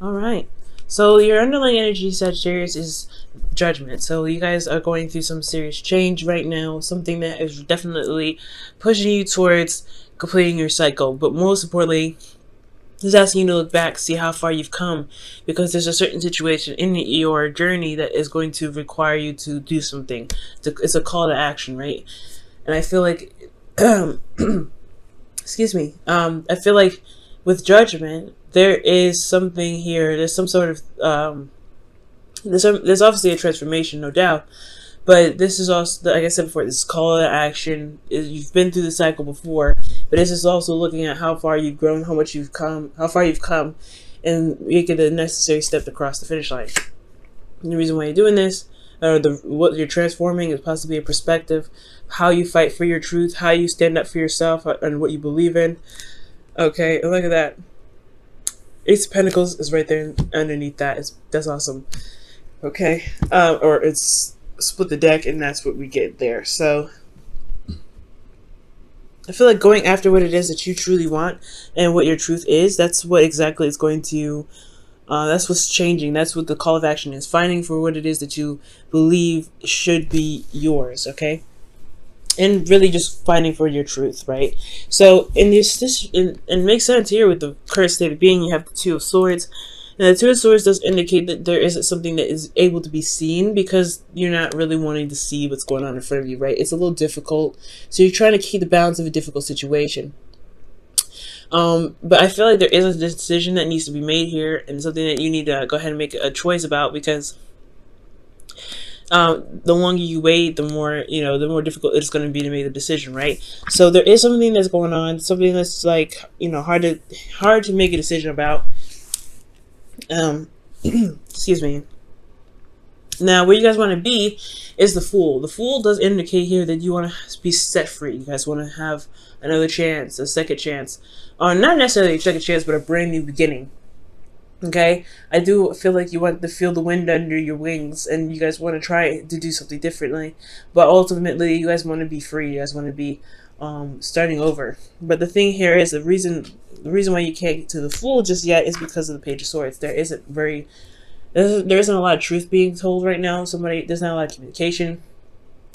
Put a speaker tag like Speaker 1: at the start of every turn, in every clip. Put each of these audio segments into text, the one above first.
Speaker 1: All right. So your underlying energy, Sagittarius, is judgment. So you guys are going through some serious change right now, something that is definitely pushing you towards completing your cycle. But most importantly, it's asking you to look back, see how far you've come, because there's a certain situation in your journey that is going to require you to do something. It's a call to action, right? And I feel like, excuse me, I feel like with judgment, there is something here. There's some sort of there's obviously a transformation, no doubt. But this is also, like I said before, this call to action. You've been through the cycle before, but this is also looking at how far you've grown, how much you've come, how far you've come, and making the necessary step to cross the finish line. And the reason why you're doing this, or what you're transforming, is possibly a perspective, how you fight for your truth, how you stand up for yourself, and what you believe in. Okay, and look at that. Ace of Pentacles is right there underneath that. That's awesome. Okay, or it's split the deck, and that's what we get there. So I feel like going after what it is that you truly want and what your truth is, that's what exactly is going to, that's what's changing. That's what the call of action is. Finding for what it is that you believe should be yours, okay? And really just finding for your truth, right? So in this it makes sense here with the current state of being. You have the Two of Swords. Now, the Two of Swords does indicate that there isn't something that is able to be seen, because you're not really wanting to see what's going on in front of you, right? It's a little difficult. So you're trying to keep the balance of a difficult situation. But I feel like there is a decision that needs to be made here, and something that you need to go ahead and make a choice about, because the longer you wait, the more, the more difficult it's going to be to make the decision, right? So there is something that's going on, something that's like, hard to make a decision about. Excuse me. Now, where you guys want to be is the Fool. The Fool does indicate here that you want to be set free. You guys want to have another chance, a second chance. Not necessarily a second chance, but a brand new beginning. Okay? I do feel like you want to feel the wind under your wings, and you guys want to try to do something differently. But ultimately, you guys want to be free. You guys want to be starting over. But the thing here is the reason why you can't get to the Fool just yet is because of the Page of Swords. There isn't a lot of truth being told right now. There's not a lot of communication.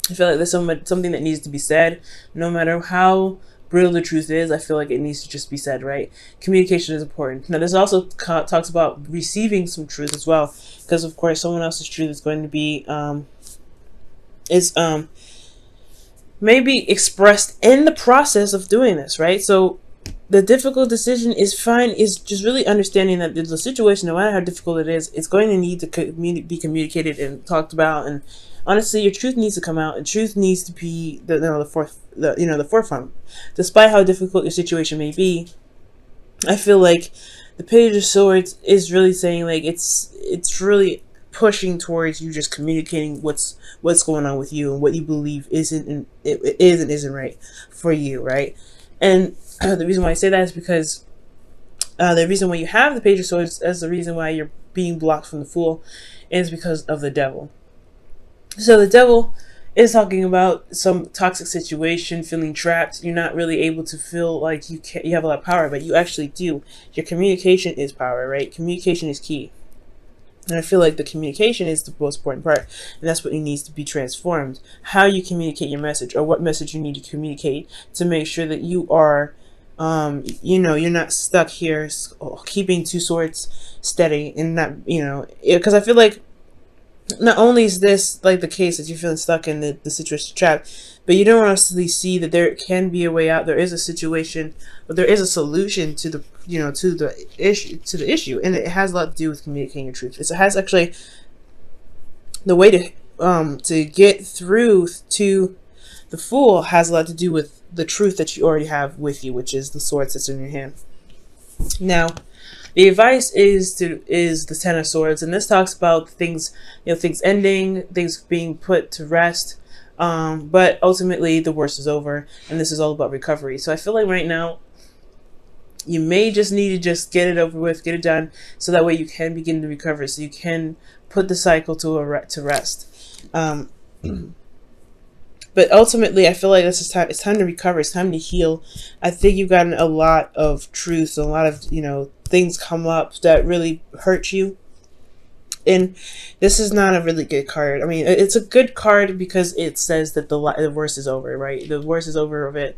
Speaker 1: I feel like there's something that needs to be said. No matter how brutal the truth is, I feel like it needs to just be said, right? Communication is important. Now, this also talks about receiving some truth as well, because of course someone else's truth is going to be maybe expressed in the process of doing this, right? So the difficult decision is just really understanding that the situation, no matter how difficult it is, it's going to need to be communicated and talked about. And honestly, your truth needs to come out, and truth needs to be the forefront. Despite how difficult your situation may be, I feel like the Page of Swords is really saying, like, it's really pushing towards you just communicating what's going on with you and what you believe is and isn't right for you, right? And the reason why I say that is because the reason why you have the Page of Swords as the reason why you're being blocked from the Fool is because of the Devil. So the Devil is talking about some toxic situation, feeling trapped. You're not really able to feel like you have a lot of power, but you actually do. Your communication is power, right? Communication is key. And I feel like the communication is the most important part, and that's what needs to be transformed. How you communicate your message, or what message you need to communicate to make sure that you are, you're not stuck here keeping two swords steady, and not, because I feel like not only is this like the case that you're feeling stuck in the situation trapped, but you don't honestly see that there can be a way out. There is a situation, but there is a solution to the issue, and it has a lot to do with communicating your truth. It has actually the way to get through to the Fool has a lot to do with the truth that you already have with you, which is the sword that's in your hand. Now, the advice is the Ten of Swords, and this talks about things, things ending, things being put to rest. But ultimately, the worst is over, and this is all about recovery. So I feel like right now, you may just need to just get it over with, get it done, so that way you can begin to recover, so you can put the cycle to rest. But ultimately, I feel like this is time. It's time to recover. It's time to heal. I think you've gotten a lot of truths, a lot of, you know, things come up that really hurt you. And this is not a really good card. I mean, it's a good card because it says that the worst is over, right? The worst is over of it.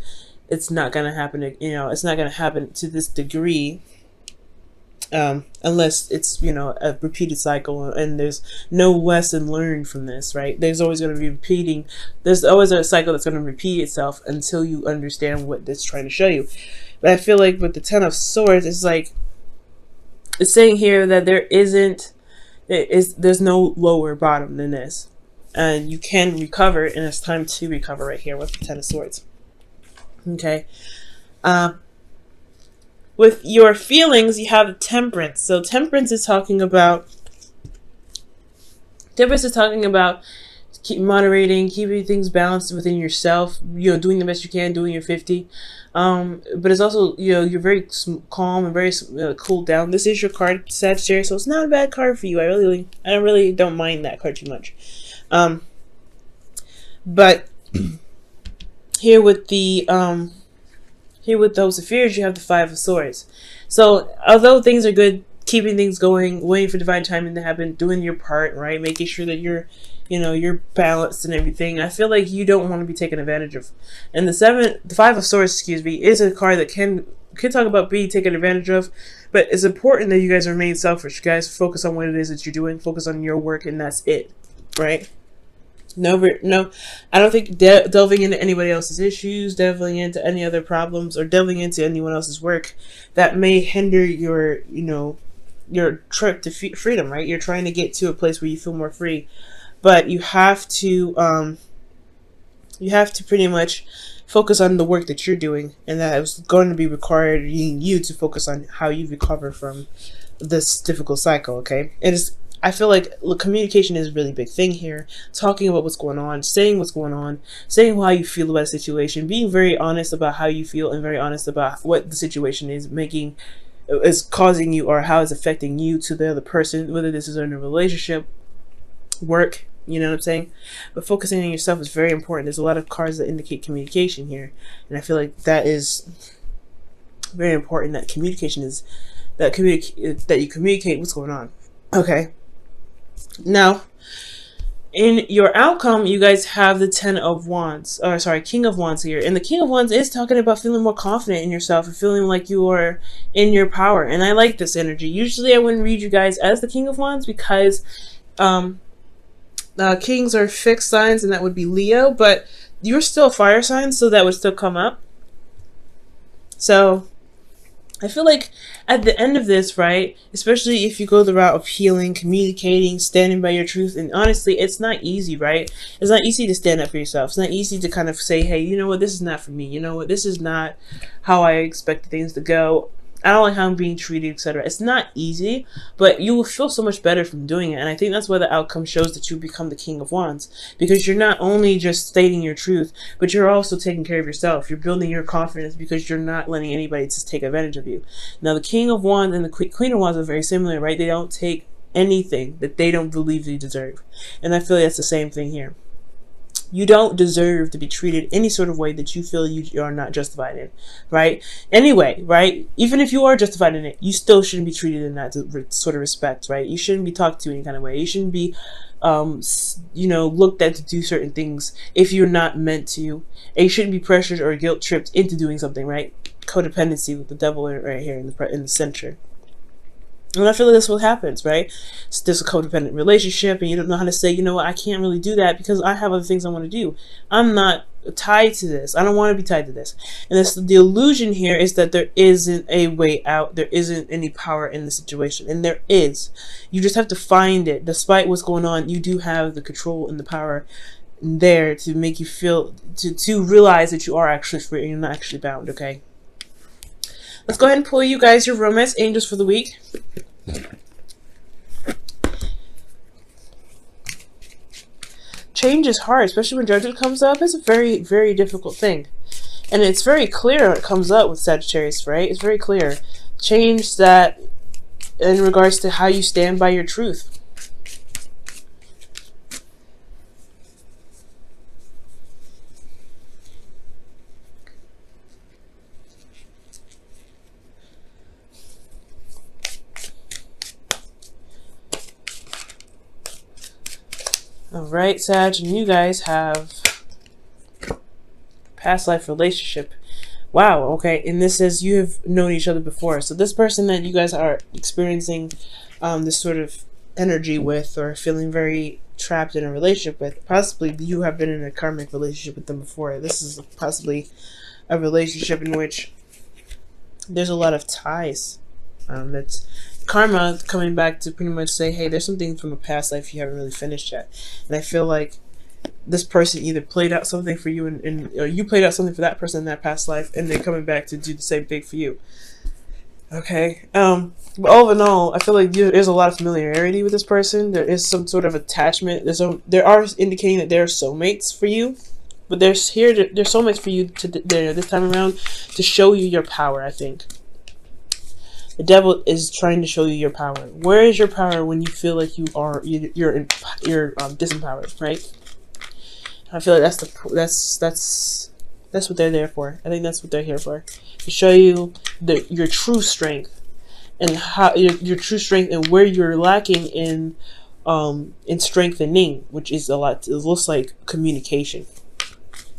Speaker 1: It's not going to happen, you know, it's not going to happen to this degree. Unless it's, you know, a repeated cycle and there's no lesson learned from this, right? There's always going to be repeating. There's always a cycle that's going to repeat itself until you understand what it's trying to show you. But I feel like with the Ten of Swords, it's like, it's saying here that there's no lower bottom than this. And you can recover, and it's time to recover right here with the Ten of Swords. Okay. With your feelings, you have Temperance. So Temperance is talking about keep moderating, keeping things balanced within yourself, you know, doing the best you can, doing your 50. But it's also, you know, you're very calm and very cooled down. This is your card, Sagittarius, so it's not a bad card for you. I really don't mind that card too much. But here with those affairs, you have the Five of Swords. So although things are good, keeping things going, waiting for divine timing to happen, doing your part, right? Making sure that you're, you know, you're balanced and everything. I feel like you don't want to be taken advantage of. And the Five of Swords, excuse me, is a card that can talk about being taken advantage of, but it's important that you guys remain selfish. You guys focus on what it is that you're doing, focus on your work, and that's it, right? No, I don't think delving into anybody else's issues, delving into any other problems, or delving into anyone else's work that may hinder your, you know, your trip to freedom, right? You're trying to get to a place where you feel more free, but you have to pretty much focus on the work that you're doing, and that is going to be requiring you to focus on how you recover from this difficult cycle. Okay, I feel like communication is a really big thing here. Talking about what's going on, saying what's going on, saying how you feel about a situation, being very honest about how you feel and very honest about what the situation is causing you, or how it's affecting you to the other person, whether this is in a relationship, work, you know what I'm saying? But focusing on yourself is very important. There's a lot of cards that indicate communication here, and I feel like that is very important, that communication is that you communicate what's going on. Okay. Now, in your outcome, you guys have the King of Wands here. And the King of Wands is talking about feeling more confident in yourself and feeling like you are in your power. And I like this energy. Usually I wouldn't read you guys as the King of Wands because kings are fixed signs, and that would be Leo. But you're still a fire sign, so that would still come up. So I feel like at the end of this, right, especially if you go the route of healing, communicating, standing by your truth, and honestly, it's not easy, right? It's not easy to stand up for yourself. It's not easy to kind of say, hey, you know what, this is not for me. You know what, this is not how I expected things to go. I don't like how I'm being treated, etc. It's not easy, but you will feel so much better from doing it. And I think that's why the outcome shows that you become the King of Wands, because you're not only just stating your truth, but you're also taking care of yourself. You're building your confidence because you're not letting anybody just take advantage of you. Now, the King of Wands and the Queen of Wands are very similar, right? They don't take anything that they don't believe they deserve. And I feel like that's the same thing here. You don't deserve to be treated any sort of way that you feel you are not justified in, right? Anyway, right? Even if you are justified in it, you still shouldn't be treated in that sort of respect, right? You shouldn't be talked to any kind of way. You shouldn't be, you know, looked at to do certain things if you're not meant to. And you shouldn't be pressured or guilt tripped into doing something, right? Codependency with the devil right here in the center. And I feel like that's what happens, right? It's just a codependent relationship, and you don't know how to say, you know what, I can't really do that because I have other things I want to do. I'm not tied to this. I don't want to be tied to this. And the illusion here is that there isn't a way out. There isn't any power in the situation. And there is. You just have to find it. Despite what's going on, you do have the control and the power there to make you feel, to realize that you are actually free and you're not actually bound, okay? Let's go ahead and pull you guys your romance angels for the week. Change is hard, especially when Judgment comes up. It's a very, very difficult thing. And it's very clear when it comes up with Sagittarius, right? It's very clear. Change that in regards to how you stand by your truth. All right, Sag, and you guys have past life relationship. Wow, okay, and this says you have known each other before. So this person that you guys are experiencing this sort of energy with, or feeling very trapped in a relationship with, possibly you have been in a karmic relationship with them before. This is possibly a relationship in which there's a lot of ties. That's karma coming back to pretty much say, hey, there's something from a past life you haven't really finished yet. And I feel like this person either played out something for you or you played out something for that person in that past life, and they're coming back to do the same thing for you. Okay. But all in all, I feel like there's a lot of familiarity with this person. There is some sort of attachment. There are indicating that they're soulmates for you, but they're soulmates for you this time around to show you your power. I think the devil is trying to show you your power. Where is your power when you feel like you're disempowered, right? I feel like that's what they're there for. I think that's what they're here for, to show you your true strength, and how your true strength, and where you're lacking in strengthening, which is a lot. It looks like communication,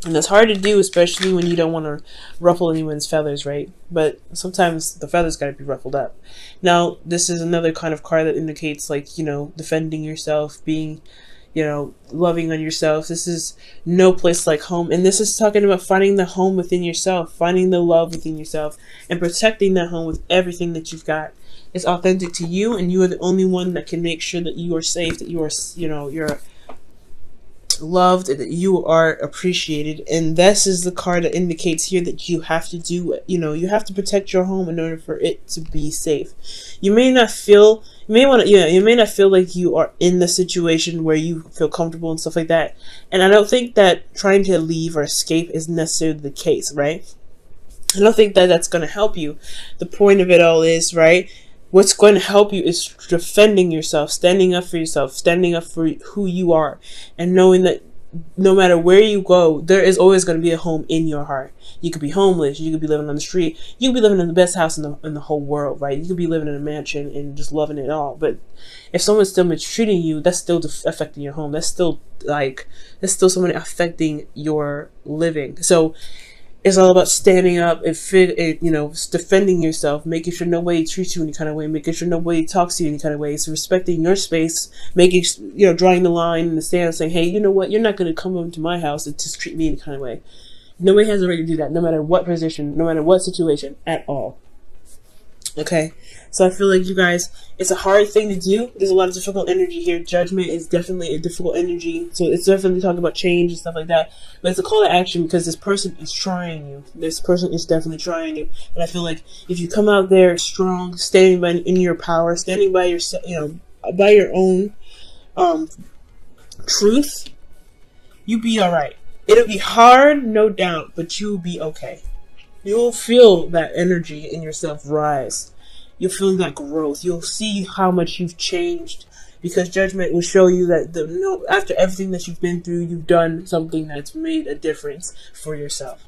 Speaker 1: and that's hard to do, especially when you don't want to ruffle anyone's feathers, right? But sometimes the feathers got to be ruffled up. Now, this is another kind of card that indicates, like, defending yourself, being, loving on yourself. This is no place like home. And this is talking about finding the home within yourself, finding the love within yourself, and protecting that home with everything that you've got. It's authentic to you, and you are the only one that can make sure that you are safe, that you are, you're loved, and that you are appreciated. And this is the card that indicates here that you have to do it. You have to protect your home in order for it to be safe. You may not feel like you are in the situation where you feel comfortable and stuff like that. And I don't think that trying to leave or escape is necessarily the case, right? I don't think that that's going to help you. The point of it all is, right, what's going to help you is defending yourself, standing up for yourself, standing up for who you are, and knowing that no matter where you go, there is always going to be a home in your heart. You could be homeless, you could be living on the street, you could be living in the best house in the whole world, right? You could be living in a mansion and just loving it all. But if someone's still mistreating you, that's still affecting your home. That's still someone affecting your living. So it's all about standing up and defending yourself, making sure nobody treats you any kind of way, making sure nobody talks to you any kind of way. So respecting your space, drawing the line in the sand, saying, hey, you know what, you're not going to come into my house and just treat me any kind of way. Nobody has the right to do that, no matter what position, no matter what situation at all. Okay, so I feel like, you guys, it's a hard thing to do. There's a lot of difficult energy here. Judgment is definitely a difficult energy. So it's definitely talking about change and stuff like that. But it's a call to action, because this person is trying you. This person is definitely trying you. And I feel like if you come out there strong, standing in your power, standing by yourself, by your own truth, you'll be all right. It'll be hard, no doubt, but you'll be okay. You'll feel that energy in yourself rise. You'll feel that growth. You'll see how much you've changed, because judgment will show you that after everything that you've been through, you've done something that's made a difference for yourself.